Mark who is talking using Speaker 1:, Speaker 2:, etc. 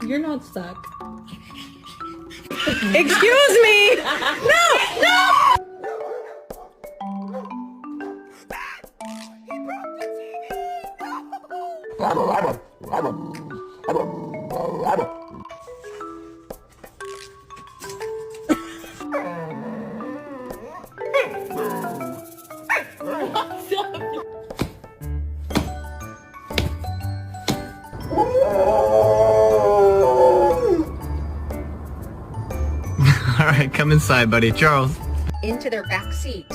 Speaker 1: You're not stuck.
Speaker 2: Excuse me! No! No!
Speaker 3: All right, come inside, buddy. Charles.
Speaker 2: Into their back seat.